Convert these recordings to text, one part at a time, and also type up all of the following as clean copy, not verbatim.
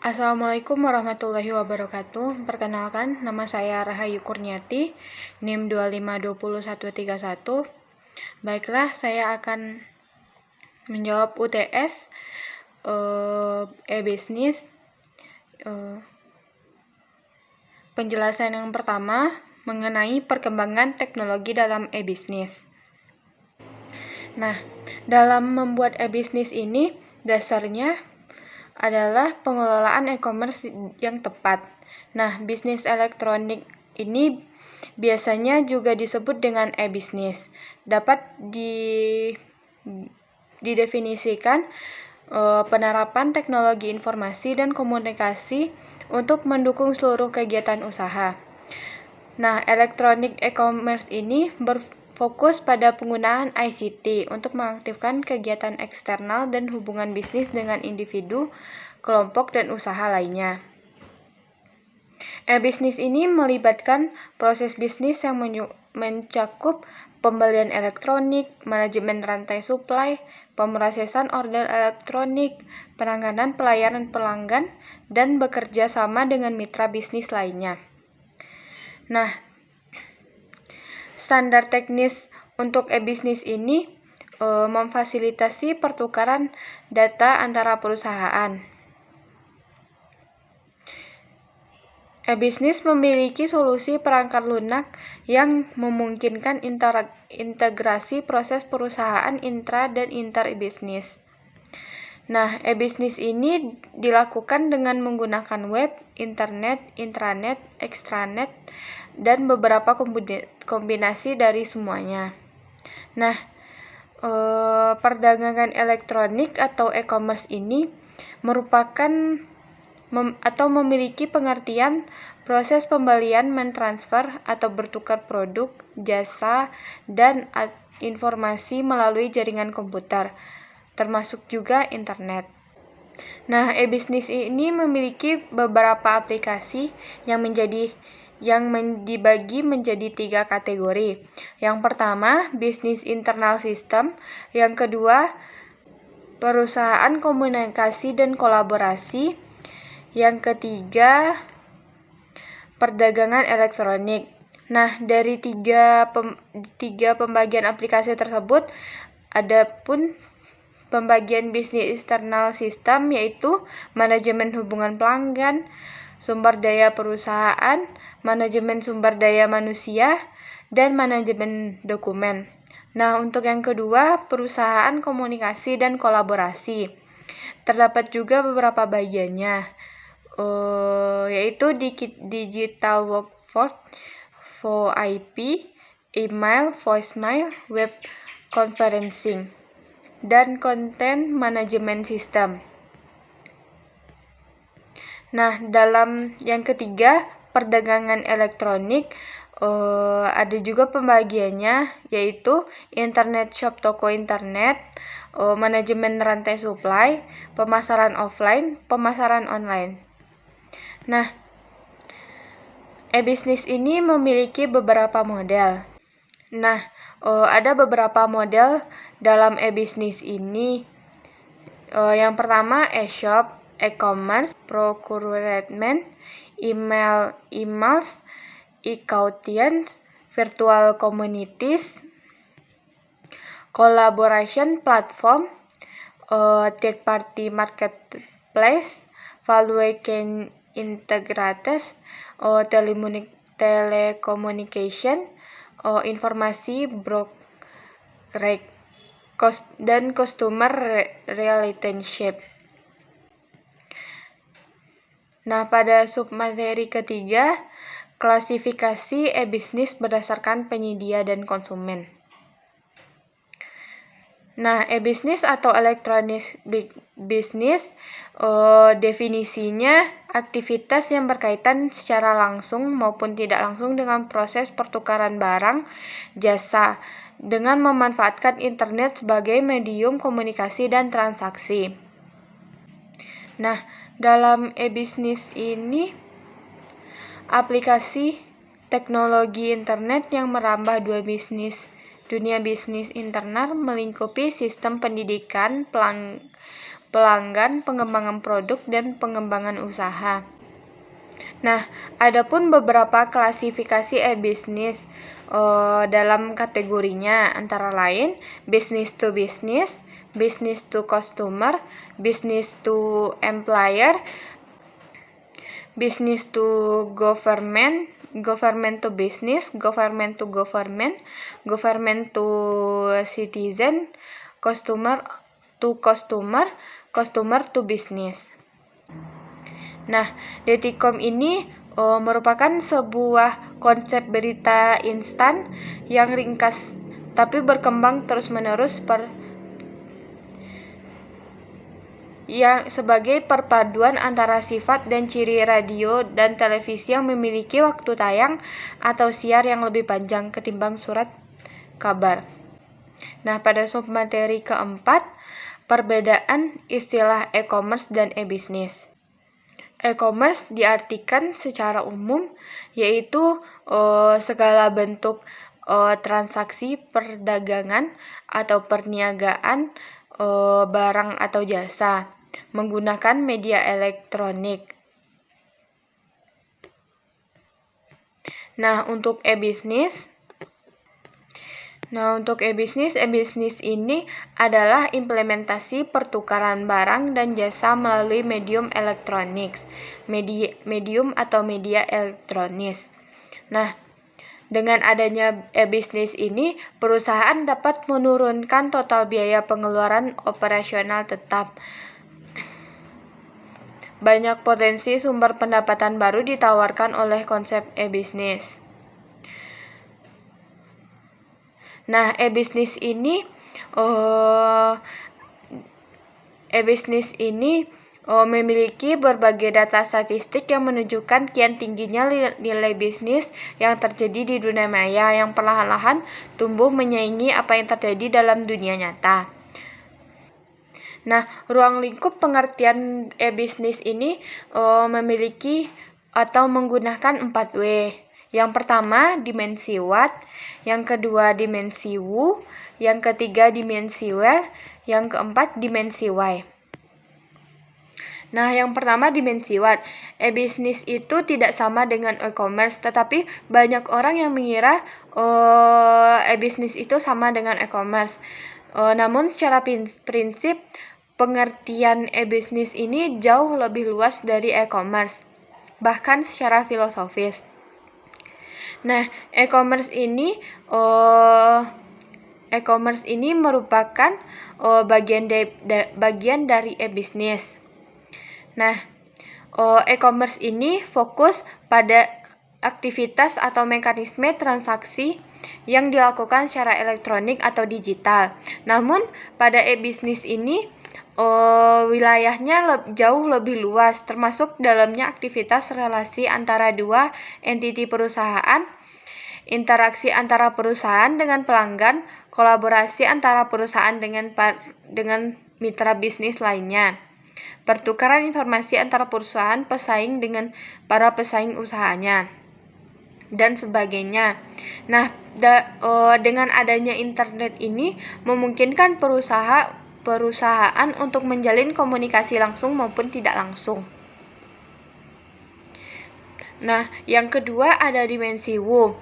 Assalamualaikum warahmatullahi wabarakatuh. Perkenalkan, nama saya Rahayu Kurniati, NIM 2520131. Baiklah, saya akan menjawab UTS e-bisnis. Penjelasan yang pertama mengenai perkembangan teknologi dalam e-bisnis. Nah, dalam membuat e-bisnis ini dasarnya adalah pengelolaan e-commerce yang tepat. Nah, bisnis elektronik ini biasanya juga disebut dengan e-bisnis. Dapat didefinisikan penerapan teknologi informasi dan komunikasi untuk mendukung seluruh kegiatan usaha. Nah, elektronik e-commerce ini berfokus pada penggunaan ICT untuk mengaktifkan kegiatan eksternal dan hubungan bisnis dengan individu, kelompok, dan usaha lainnya. E-bisnis ini melibatkan proses bisnis yang mencakup pembelian elektronik, manajemen rantai suplai, pemrosesan order elektronik, penanganan pelayanan pelanggan, dan bekerja sama dengan mitra bisnis lainnya. Nah, standar teknis untuk e-bisnis ini memfasilitasi pertukaran data antara perusahaan. E-bisnis memiliki solusi perangkat lunak yang memungkinkan integrasi proses perusahaan intra dan inter-bisnis. Nah, e-bisnis ini dilakukan dengan menggunakan web, internet, intranet, extranet, dan beberapa kombinasi dari semuanya. Nah, perdagangan elektronik atau e-commerce ini merupakan atau memiliki pengertian proses pembelian, mentransfer atau bertukar produk, jasa, dan informasi melalui jaringan komputer, termasuk juga internet. Nah, e-bisnis ini memiliki beberapa aplikasi yang dibagi menjadi 3 kategori. Yang pertama, bisnis internal system. Yang kedua, perusahaan komunikasi dan kolaborasi. Yang ketiga, perdagangan elektronik. Nah, dari tiga pembagian aplikasi tersebut, ada pun pembagian bisnis internal system, yaitu manajemen hubungan pelanggan, sumber daya perusahaan, manajemen sumber daya manusia, dan manajemen dokumen. Nah, untuk yang kedua, perusahaan komunikasi dan kolaborasi. Terdapat juga beberapa bagiannya, yaitu digital workforce, VoIP, email, voicemail, web conferencing, dan content management system. Nah, dalam yang ketiga, perdagangan elektronik, ada juga pembagiannya, yaitu internet shop, toko internet, manajemen rantai suplai, pemasaran offline, pemasaran online. Nah, e-bisnis ini memiliki beberapa model. Nah, ada beberapa model dalam e-bisnis ini. Yang pertama, e-shop, e-commerce, procurement, emails, e-audience, virtual communities, collaboration platform, third-party marketplace, value chain integrators, telecommunication, informasi brokerage, dan customer relationship. Nah, pada submateri ketiga, klasifikasi e-bisnis berdasarkan penyedia dan konsumen. Nah, e-bisnis atau elektronik bisnis, definisinya aktivitas yang berkaitan secara langsung maupun tidak langsung dengan proses pertukaran barang, jasa, dengan memanfaatkan internet sebagai medium komunikasi dan transaksi. Nah, dalam e-bisnis ini, aplikasi teknologi internet yang merambah dunia bisnis internal melingkupi sistem pendidikan, pelanggan, pengembangan produk, dan pengembangan usaha. Nah, adapun beberapa klasifikasi e-bisnis dalam kategorinya antara lain business to business, business to customer, business to employer, business to government, government to business, government to government, government to citizen, customer to customer, customer to business. Nah, Detikcom ini merupakan sebuah konsep berita instan yang ringkas tapi berkembang terus-menerus yang sebagai perpaduan antara sifat dan ciri radio dan televisi yang memiliki waktu tayang atau siar yang lebih panjang ketimbang surat kabar. Nah, pada submateri keempat, perbedaan istilah e-commerce dan e-bisnis. E-commerce diartikan secara umum yaitu segala bentuk transaksi perdagangan atau perniagaan barang atau jasa menggunakan media elektronik. Nah, untuk e-bisnis e-bisnis ini adalah implementasi pertukaran barang dan jasa melalui medium elektronik, medium atau media elektronis. Nah, dengan adanya e-bisnis ini, perusahaan dapat menurunkan total biaya pengeluaran operasional tetap. Banyak potensi sumber pendapatan baru ditawarkan oleh konsep e-bisnis. Nah, e-bisnis ini memiliki berbagai data statistik yang menunjukkan kian tingginya nilai bisnis yang terjadi di dunia maya yang perlahan-lahan tumbuh menyaingi apa yang terjadi dalam dunia nyata. Nah, ruang lingkup pengertian e-bisnis ini memiliki atau menggunakan 4W. Yang pertama, dimensi watt, yang kedua, dimensi wu, yang ketiga, dimensi where, yang keempat, dimensi why. Nah, yang pertama, dimensi watt. E-bisnis itu tidak sama dengan e-commerce, tetapi banyak orang yang mengira e-bisnis itu sama dengan e-commerce. Namun secara prinsip, pengertian e-bisnis ini jauh lebih luas dari e-commerce, bahkan secara filosofis. Nah, e-commerce ini merupakan bagian dari e-bisnis. Nah, e-commerce ini fokus pada aktivitas atau mekanisme transaksi yang dilakukan secara elektronik atau digital. Namun, pada e-bisnis ini wilayahnya jauh lebih luas, termasuk dalamnya aktivitas relasi antara dua entiti perusahaan, interaksi antara perusahaan dengan pelanggan, kolaborasi antara perusahaan dengan mitra bisnis lainnya, pertukaran informasi antara perusahaan pesaing dengan para pesaing usahanya, dan sebagainya. Nah, dengan adanya internet ini memungkinkan perusahaan untuk menjalin komunikasi langsung maupun tidak langsung. Nah, yang kedua ada dimensi wu.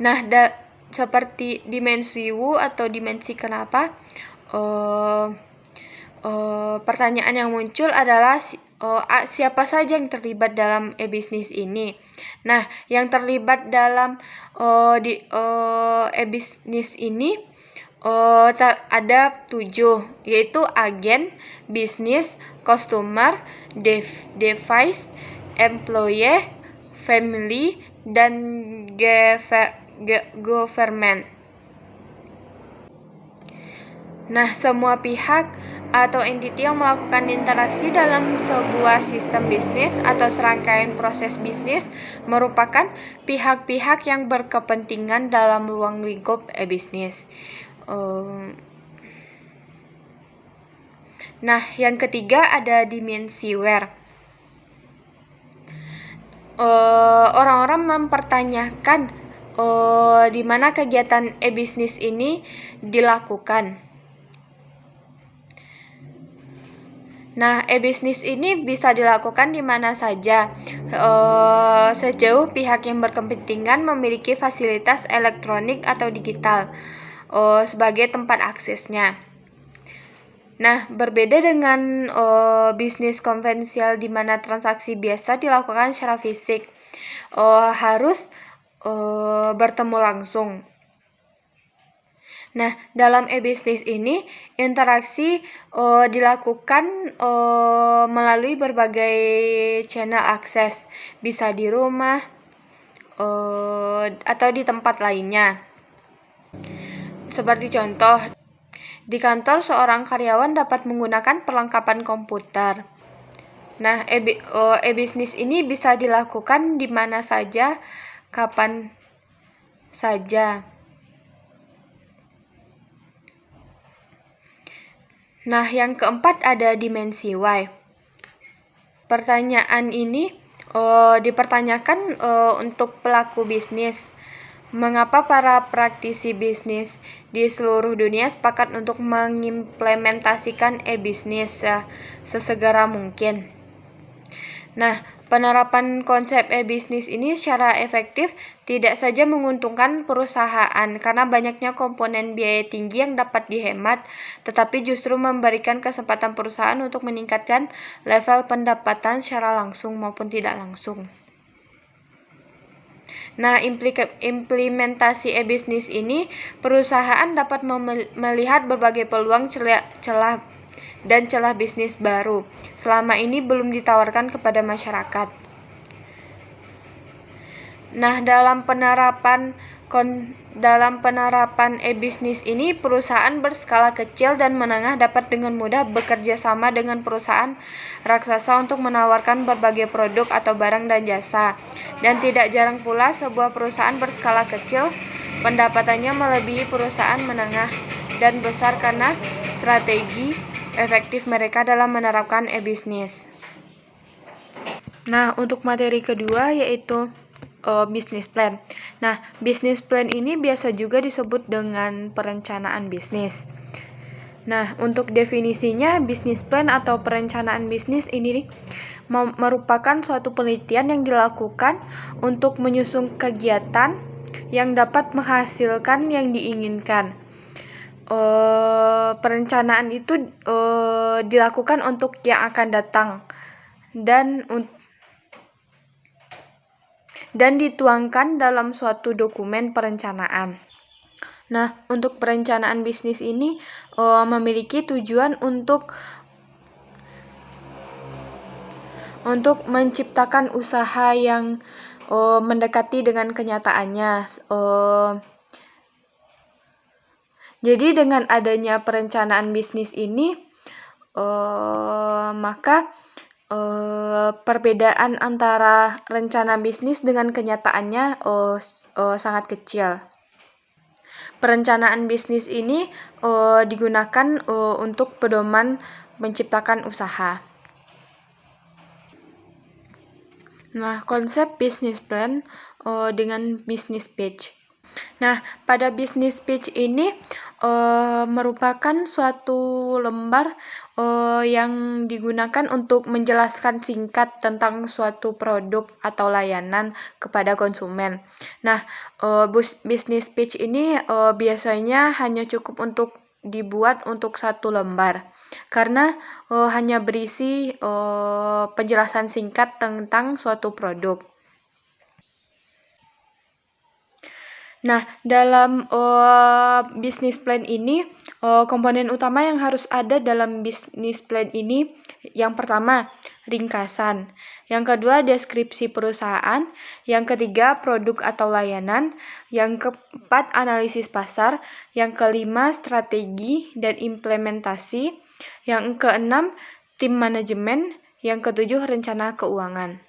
Nah, seperti dimensi wu atau dimensi kenapa, pertanyaan yang muncul adalah siapa saja yang terlibat dalam e-bisnis ini. Nah, yang terlibat dalam e-bisnis ini ada 7, yaitu agen, bisnis, customer, device, employee, family, dan government. Nah, semua pihak atau entiti yang melakukan interaksi dalam sebuah sistem bisnis atau serangkaian proses bisnis merupakan pihak-pihak yang berkepentingan dalam ruang lingkup e-bisnis. Nah, yang ketiga ada dimensi where. Orang-orang mempertanyakan di mana kegiatan e-bisnis ini dilakukan. Nah, e-bisnis ini bisa dilakukan di mana saja, sejauh pihak yang berkepentingan memiliki fasilitas elektronik atau digital sebagai tempat aksesnya. Nah, berbeda dengan bisnis konvensional di mana transaksi biasa dilakukan secara fisik, harus bertemu langsung. Nah, dalam e-bisnis ini, interaksi dilakukan melalui berbagai channel akses, bisa di rumah atau di tempat lainnya. Seperti contoh, di kantor seorang karyawan dapat menggunakan perlengkapan komputer. Nah, e-bisnis ini bisa dilakukan di mana saja, kapan saja. Nah, yang keempat ada dimensi Y. Pertanyaan ini dipertanyakan untuk pelaku bisnis. Mengapa para praktisi bisnis di seluruh dunia sepakat untuk mengimplementasikan e-bisnis sesegera mungkin? Nah, penerapan konsep e-bisnis ini secara efektif tidak saja menguntungkan perusahaan karena banyaknya komponen biaya tinggi yang dapat dihemat, tetapi justru memberikan kesempatan perusahaan untuk meningkatkan level pendapatan secara langsung maupun tidak langsung. Nah, implementasi e-bisnis ini, perusahaan dapat melihat berbagai peluang celah bisnis baru selama ini belum ditawarkan kepada masyarakat. Nah, dalam penerapan e-bisnis ini, perusahaan berskala kecil dan menengah dapat dengan mudah bekerja sama dengan perusahaan raksasa untuk menawarkan berbagai produk atau barang dan jasa. Dan tidak jarang pula sebuah perusahaan berskala kecil pendapatannya melebihi perusahaan menengah dan besar karena strategi efektif mereka dalam menerapkan e-bisnis. Nah, untuk materi kedua yaitu bisnis plan. Nah, bisnis plan ini biasa juga disebut dengan perencanaan bisnis. Nah, untuk definisinya, bisnis plan atau perencanaan bisnis ini merupakan suatu penelitian yang dilakukan untuk menyusun kegiatan yang dapat menghasilkan yang diinginkan. Perencanaan itu dilakukan untuk yang akan datang dan dituangkan dalam suatu dokumen perencanaan. Nah, untuk perencanaan bisnis ini memiliki tujuan untuk menciptakan usaha yang mendekati dengan kenyataannya. Jadi dengan adanya perencanaan bisnis ini, maka perbedaan antara rencana bisnis dengan kenyataannya sangat kecil. Perencanaan bisnis ini digunakan untuk pedoman menciptakan usaha. Nah, konsep bisnis plan dengan bisnis pitch. Nah, pada bisnis pitch ini merupakan suatu lembar yang digunakan untuk menjelaskan singkat tentang suatu produk atau layanan kepada konsumen. Nah, bisnis pitch ini biasanya hanya cukup untuk dibuat untuk satu lembar karena hanya berisi penjelasan singkat tentang suatu produk. Nah, dalam bisnis plan ini, komponen utama yang harus ada dalam bisnis plan ini, yang pertama, ringkasan. Yang kedua, deskripsi perusahaan. Yang ketiga, produk atau layanan. Yang keempat, analisis pasar. Yang kelima, strategi dan implementasi. Yang keenam, tim manajemen. Yang ketujuh, rencana keuangan.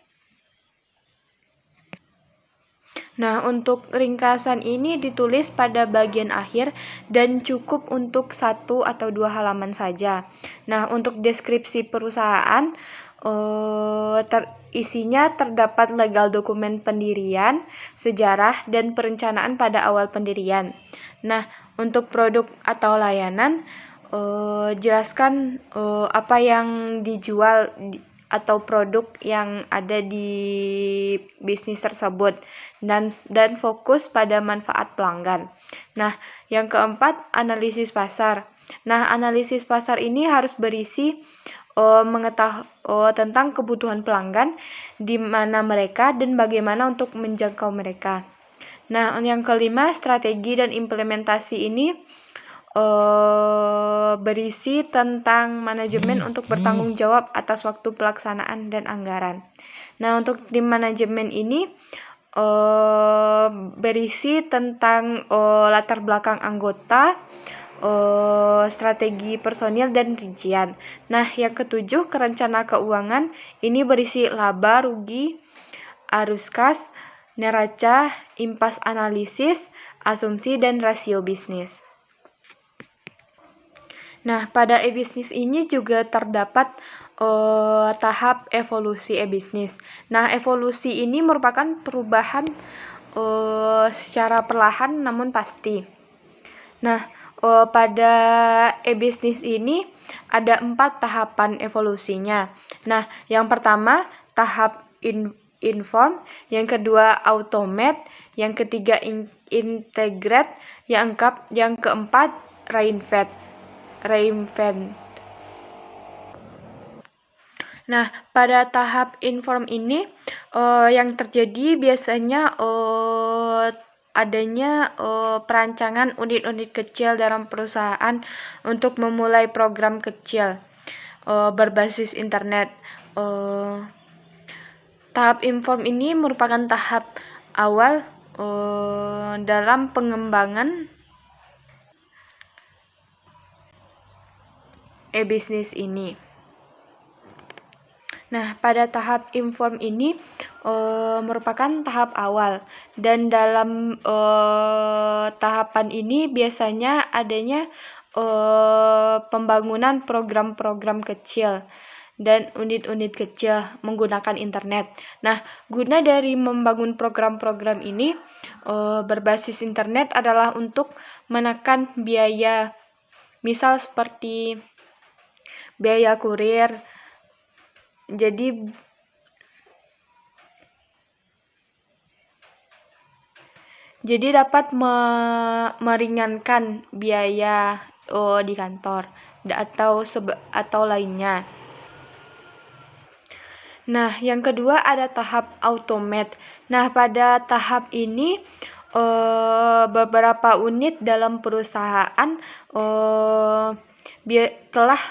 Nah, untuk ringkasan ini ditulis pada bagian akhir dan cukup untuk 1 atau 2 halaman saja. Nah, untuk deskripsi perusahaan, isinya terdapat legal dokumen pendirian, sejarah, dan perencanaan pada awal pendirian. Nah, untuk produk atau layanan, jelaskan apa yang dijual atau produk yang ada di bisnis tersebut dan fokus pada manfaat pelanggan. Nah, yang keempat, analisis pasar. Nah, analisis pasar ini harus berisi mengetahui tentang kebutuhan pelanggan, di mana mereka dan bagaimana untuk menjangkau mereka. Nah, yang kelima, strategi dan implementasi ini berisi tentang manajemen untuk bertanggung jawab atas waktu pelaksanaan dan anggaran. Nah, untuk tim manajemen ini berisi tentang latar belakang anggota, strategi personil dan rincian. Nah, yang ketujuh, rencana keuangan ini berisi laba, rugi, arus kas, neraca, impas analisis, asumsi, dan rasio bisnis. Nah, pada e-bisnis ini juga terdapat tahap evolusi e-bisnis. Nah, evolusi ini merupakan perubahan secara perlahan namun pasti. Nah, pada e-bisnis ini ada 4 tahapan evolusinya. Nah, yang pertama tahap inform, yang kedua automate, yang ketiga integrate, yang keempat reinvent. Nah, pada tahap inform ini yang terjadi biasanya adanya perancangan unit-unit kecil dalam perusahaan untuk memulai program kecil berbasis internet. Tahap inform ini merupakan tahap awal dalam pengembangan e-bisnis ini. Nah, pada tahap inform ini merupakan tahap awal, dan dalam tahapan ini biasanya adanya pembangunan program-program kecil dan unit-unit kecil menggunakan internet. Nah, guna dari membangun program-program ini berbasis internet adalah untuk menekan biaya, misal seperti biaya kurir. Jadi dapat meringankan biaya di kantor atau lainnya. Nah, yang kedua ada tahap automate. Nah, pada tahap ini beberapa unit dalam perusahaan telah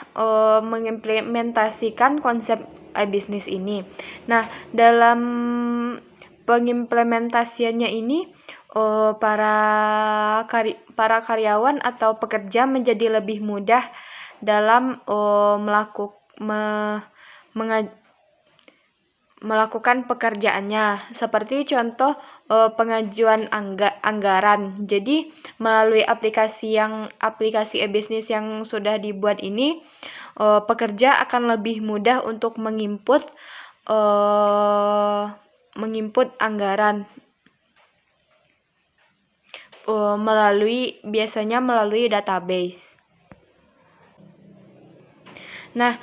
mengimplementasikan konsep bisnis ini. Nah, dalam pengimplementasiannya ini para karyawan atau pekerja menjadi lebih mudah dalam melakukan pekerjaannya. Seperti contoh pengajuan anggaran. Jadi melalui aplikasi e-bisnis yang sudah dibuat ini, pekerja akan lebih mudah untuk menginput anggaran biasanya melalui database. Nah,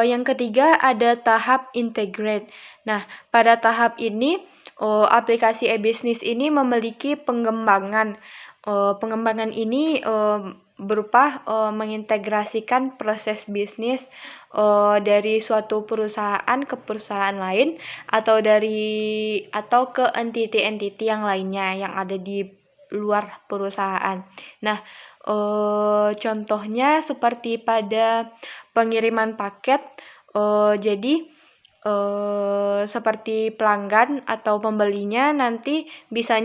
yang ketiga ada tahap integrate. Nah, pada tahap ini aplikasi e-bisnis ini memiliki pengembangan. Pengembangan ini berupa mengintegrasikan proses bisnis dari suatu perusahaan ke perusahaan lain atau ke entity-entity yang lainnya yang ada di luar perusahaan. Nah, contohnya seperti pada pengiriman paket, jadi seperti pelanggan atau pembelinya nanti bisa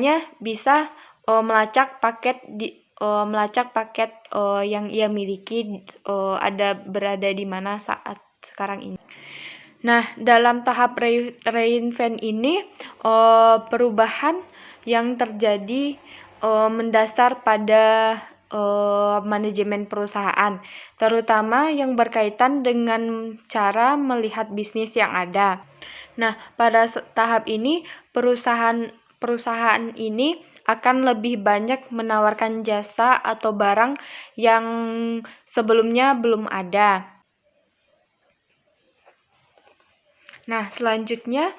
melacak paket yang ia miliki berada di mana saat sekarang ini. Nah, dalam tahap reinvent ini perubahan yang terjadi mendasar pada manajemen perusahaan, terutama yang berkaitan dengan cara melihat bisnis yang ada. Nah, pada tahap ini perusahaan ini akan lebih banyak menawarkan jasa atau barang yang sebelumnya belum ada. Nah, selanjutnya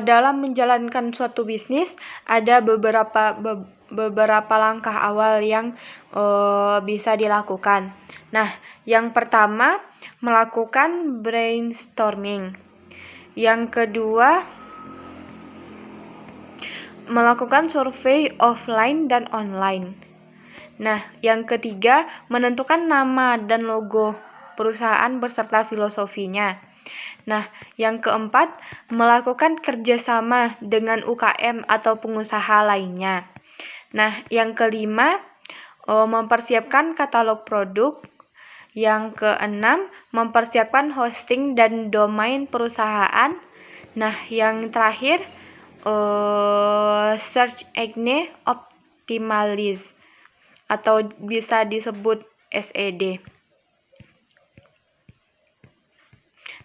dalam menjalankan suatu bisnis ada beberapa langkah awal yang bisa dilakukan. Nah, yang pertama melakukan brainstorming. Yang kedua melakukan survei offline dan online. Nah, yang ketiga menentukan nama dan logo perusahaan beserta filosofinya. Nah, yang keempat, melakukan kerjasama dengan UKM atau pengusaha lainnya. Nah, yang kelima, mempersiapkan katalog produk. Yang keenam, mempersiapkan hosting dan domain perusahaan. Nah, yang terakhir, search engine optimalize atau bisa disebut SED.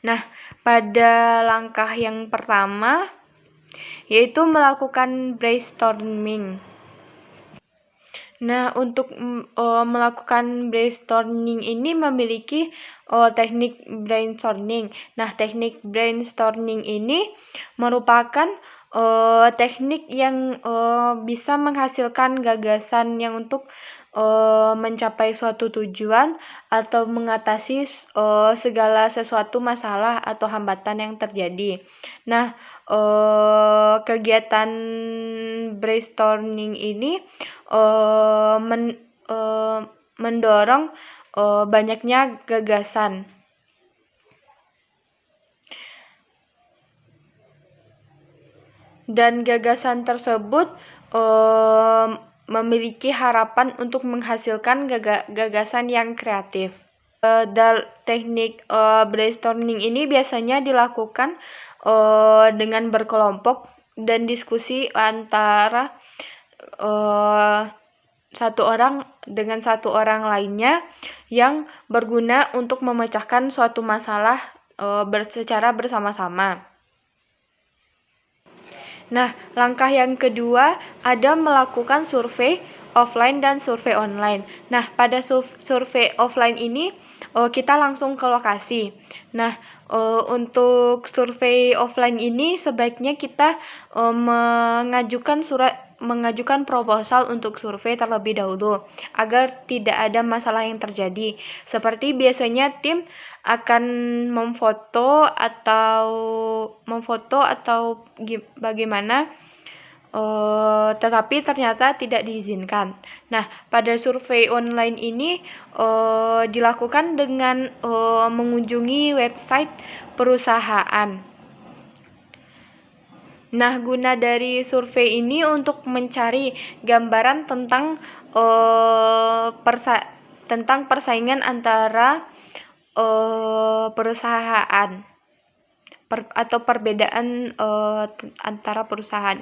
Nah, pada langkah yang pertama yaitu melakukan brainstorming. Nah, untuk melakukan brainstorming ini memiliki teknik brainstorming. Nah, teknik brainstorming ini merupakan teknik yang bisa menghasilkan gagasan yang untuk mencapai suatu tujuan atau mengatasi segala sesuatu masalah atau hambatan yang terjadi. Nah, kegiatan brainstorming ini mendorong banyaknya gagasan. Dan gagasan tersebut memiliki harapan untuk menghasilkan gagasan yang kreatif. Teknik brainstorming ini biasanya dilakukan dengan berkelompok dan diskusi antara satu orang dengan satu orang lainnya yang berguna untuk memecahkan suatu masalah secara bersama-sama. Nah, langkah yang kedua ada melakukan survei offline dan survei online. Nah, pada survei offline ini kita langsung ke lokasi. Nah, untuk survei offline ini sebaiknya kita mengajukan proposal untuk survei terlebih dahulu agar tidak ada masalah yang terjadi. Seperti biasanya tim akan memfoto atau bagaimana, tetapi ternyata tidak diizinkan. Nah, pada survei online ini dilakukan dengan mengunjungi website perusahaan. Nah, guna dari survei ini untuk mencari gambaran tentang persaingan antara perusahaan atau perbedaan antara perusahaan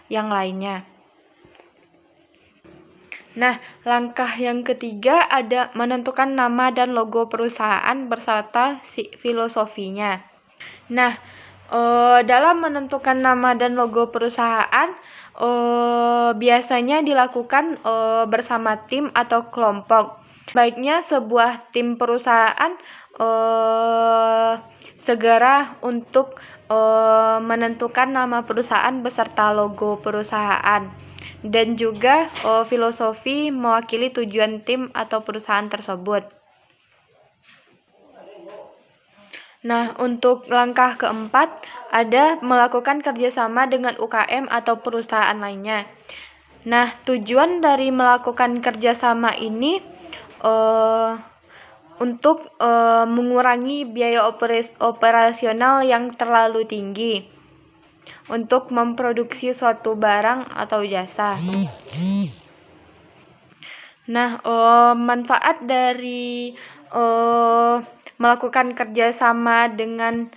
yang lainnya. Nah, langkah yang ketiga ada menentukan nama dan logo perusahaan beserta filosofinya. Nah, dalam menentukan nama dan logo perusahaan biasanya dilakukan bersama tim atau kelompok. Baiknya sebuah tim perusahaan segera untuk menentukan nama perusahaan beserta logo perusahaan dan juga filosofi mewakili tujuan tim atau perusahaan tersebut. Nah, untuk langkah keempat ada melakukan kerjasama dengan UKM atau perusahaan lainnya. Nah, tujuan dari melakukan kerjasama ini untuk mengurangi biaya operasional yang terlalu tinggi untuk memproduksi suatu barang atau jasa. Nah, manfaat dari melakukan kerjasama dengan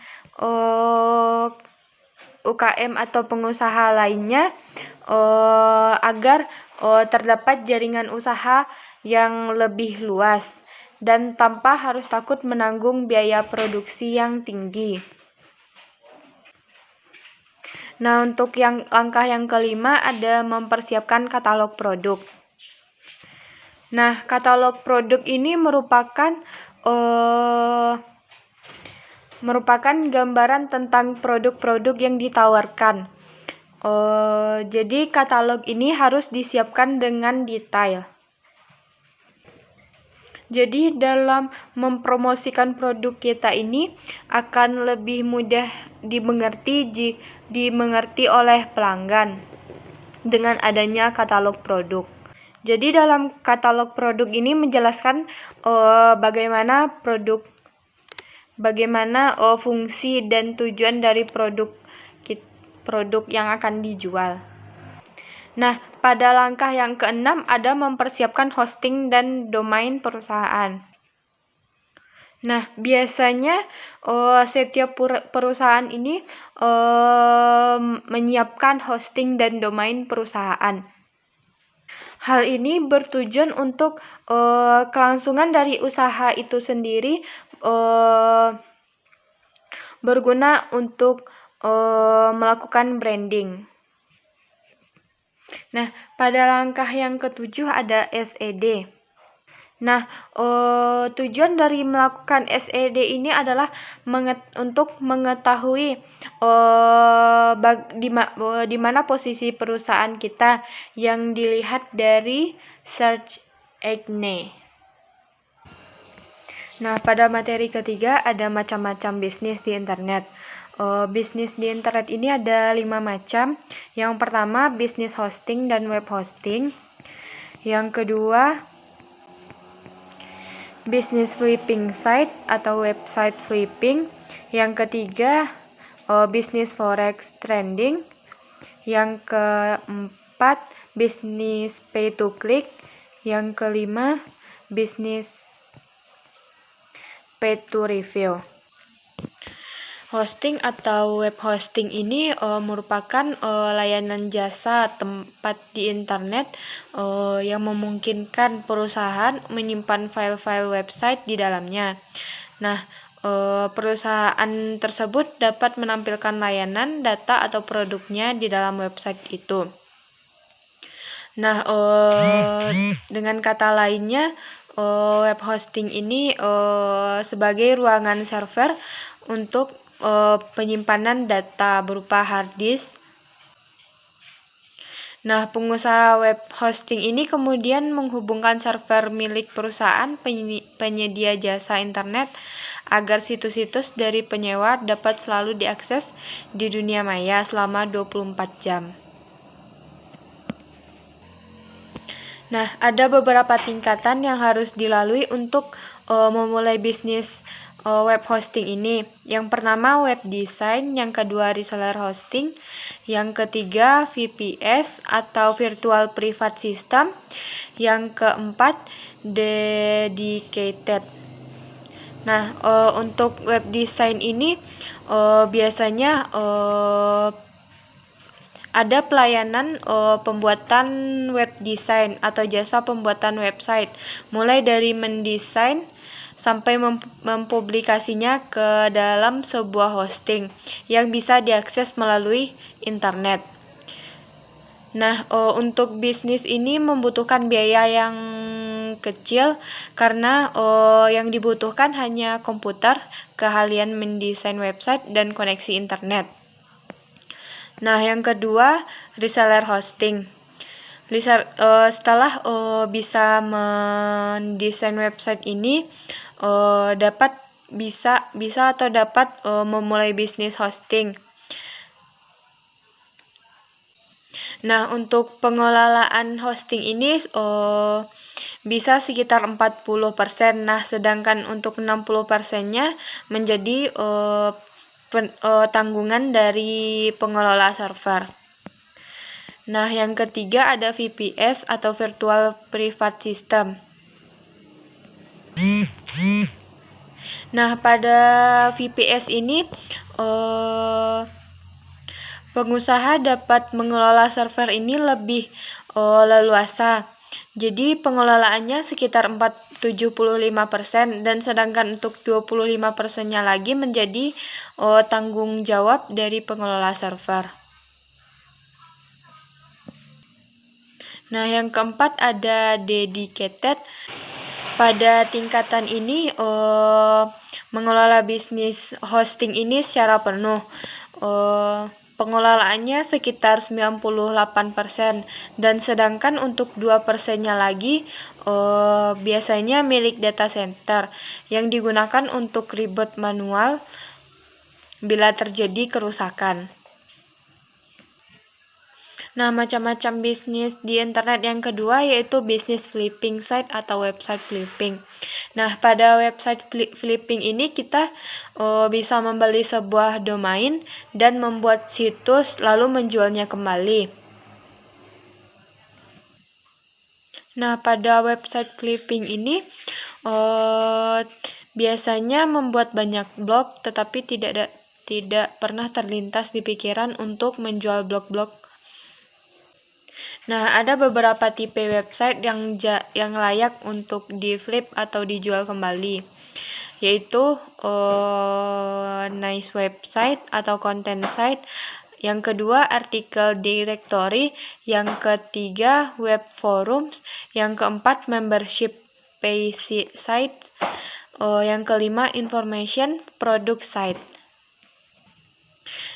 UKM atau pengusaha lainnya agar terdapat jaringan usaha yang lebih luas dan tanpa harus takut menanggung biaya produksi yang tinggi. Nah, untuk langkah yang kelima ada mempersiapkan katalog produk. Nah, katalog produk ini merupakan gambaran tentang produk-produk yang ditawarkan. Jadi katalog ini harus disiapkan dengan detail. Jadi dalam mempromosikan produk kita ini akan lebih mudah dimengerti oleh pelanggan dengan adanya katalog produk. Jadi dalam katalog produk ini menjelaskan bagaimana fungsi dan tujuan dari produk yang akan dijual. Nah, pada langkah yang keenam ada mempersiapkan hosting dan domain perusahaan. Nah, biasanya setiap perusahaan ini menyiapkan hosting dan domain perusahaan. Hal ini bertujuan untuk kelangsungan dari usaha itu sendiri berguna untuk melakukan branding. Nah, pada langkah yang ketujuh ada SED. Nah, tujuan dari melakukan SED ini adalah untuk mengetahui di mana posisi perusahaan kita yang dilihat dari search engine. Nah, pada materi ketiga ada macam-macam bisnis di internet. Bisnis di internet ini ada 5 macam. Yang pertama, bisnis hosting dan web hosting. Yang kedua, bisnis flipping site atau website flipping. Yang ketiga, bisnis forex trading. Yang keempat, bisnis pay to click. Yang kelima, bisnis pay to review. Hosting atau web hosting ini merupakan layanan jasa tempat di internet yang memungkinkan perusahaan menyimpan file-file website di dalamnya. Nah, perusahaan tersebut dapat menampilkan layanan, data, atau produknya di dalam website itu. Nah, dengan kata lainnya, web hosting ini sebagai ruangan server untuk penyimpanan data berupa hard disk. Nah, pengusaha web hosting ini kemudian menghubungkan server milik perusahaan penyedia jasa internet agar situs-situs dari penyewa dapat selalu diakses di dunia maya selama 24 jam. Nah, ada beberapa tingkatan yang harus dilalui untuk memulai bisnis web hosting ini. Yang pertama web design, yang kedua reseller hosting, yang ketiga VPS atau virtual private system, yang keempat dedicated. Nah, untuk web design ini biasanya ada pelayanan pembuatan web design atau jasa pembuatan website, mulai dari mendesain sampai mempublikasinya ke dalam sebuah hosting yang bisa diakses melalui internet. Nah, untuk bisnis ini membutuhkan biaya yang kecil karena yang dibutuhkan hanya komputer, keahlian mendesain website, dan koneksi internet. Nah, yang kedua, reseller hosting. Setelah bisa mendesain website ini, bisa atau dapat memulai bisnis hosting. Nah, untuk pengelolaan hosting ini bisa sekitar 40%. Nah, sedangkan untuk 60%-nya menjadi tanggungan dari pengelola server. Nah, yang ketiga ada VPS atau virtual private system. Nah, pada VPS ini pengusaha dapat mengelola server ini lebih leluasa. Jadi pengelolaannya sekitar 75% dan sedangkan untuk 25%-nya lagi menjadi tanggung jawab dari pengelola server. Nah, yang keempat ada dedicated. Pada tingkatan ini, mengelola bisnis hosting ini secara penuh. Pengelolaannya sekitar 98%, dan sedangkan untuk 2%-nya lagi biasanya milik data center yang digunakan untuk reboot manual bila terjadi kerusakan. Nah, macam-macam bisnis di internet yang kedua yaitu bisnis flipping site atau website flipping. Nah, pada website flipping ini kita bisa membeli sebuah domain dan membuat situs lalu menjualnya kembali. Nah, pada website flipping ini biasanya membuat banyak blog, tetapi tidak pernah terlintas di pikiran untuk menjual blog-blog. Nah, ada beberapa tipe website yang layak untuk di-flip atau dijual kembali, yaitu nice website atau content site. Yang kedua, artikel directory. Yang ketiga, web forums. Yang keempat, membership page site. Yang kelima, information product site.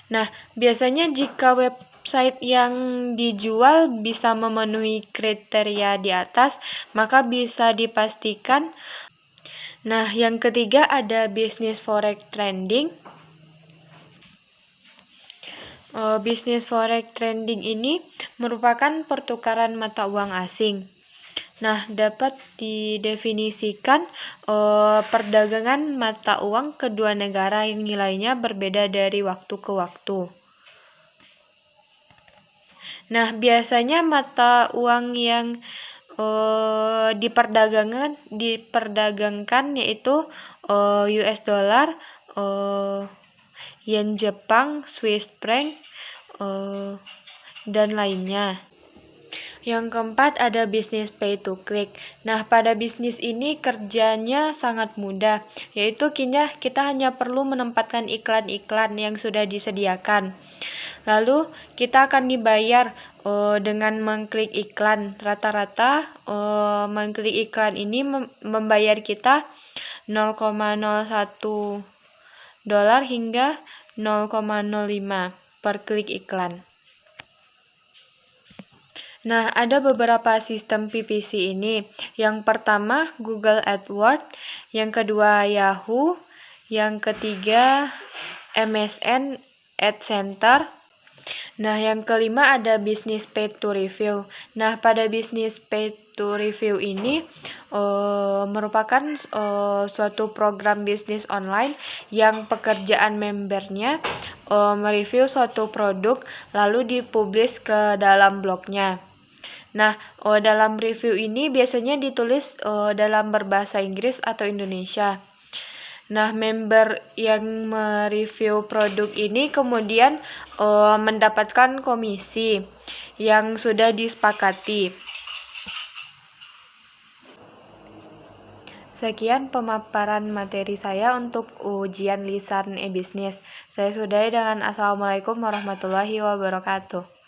Nah, biasanya jika website yang dijual bisa memenuhi kriteria di atas, maka bisa dipastikan. Nah, yang ketiga ada bisnis forex trading. Bisnis forex trading ini merupakan pertukaran mata uang asing. Nah, dapat didefinisikan perdagangan mata uang kedua negara yang nilainya berbeda dari waktu ke waktu. Nah, biasanya mata uang yang diperdagangkan yaitu US dollar, yen Jepang, Swiss franc, dan lainnya. Yang keempat ada bisnis pay to click. Nah, pada bisnis ini kerjanya sangat mudah, yaitu kita hanya perlu menempatkan iklan-iklan yang sudah disediakan. Lalu kita akan dibayar dengan mengklik iklan. Rata-rata mengklik iklan ini membayar kita 0,01 dolar hingga 0,05 per klik iklan. Nah, ada beberapa sistem PPC ini. Yang pertama, Google AdWords. Yang kedua, Yahoo. Yang ketiga, MSN Ad Center. Nah, yang kelima ada bisnis paid to review. Nah, pada bisnis paid to review ini merupakan suatu program bisnis online yang pekerjaan membernya mereview suatu produk lalu dipublish ke dalam blognya. Nah, dalam review ini biasanya ditulis dalam berbahasa Inggris atau Indonesia. Nah, member yang mereview produk ini kemudian mendapatkan komisi yang sudah disepakati. Sekian pemaparan materi saya untuk ujian lisan e-bisnis. Saya sudahi dengan Assalamualaikum warahmatullahi wabarakatuh.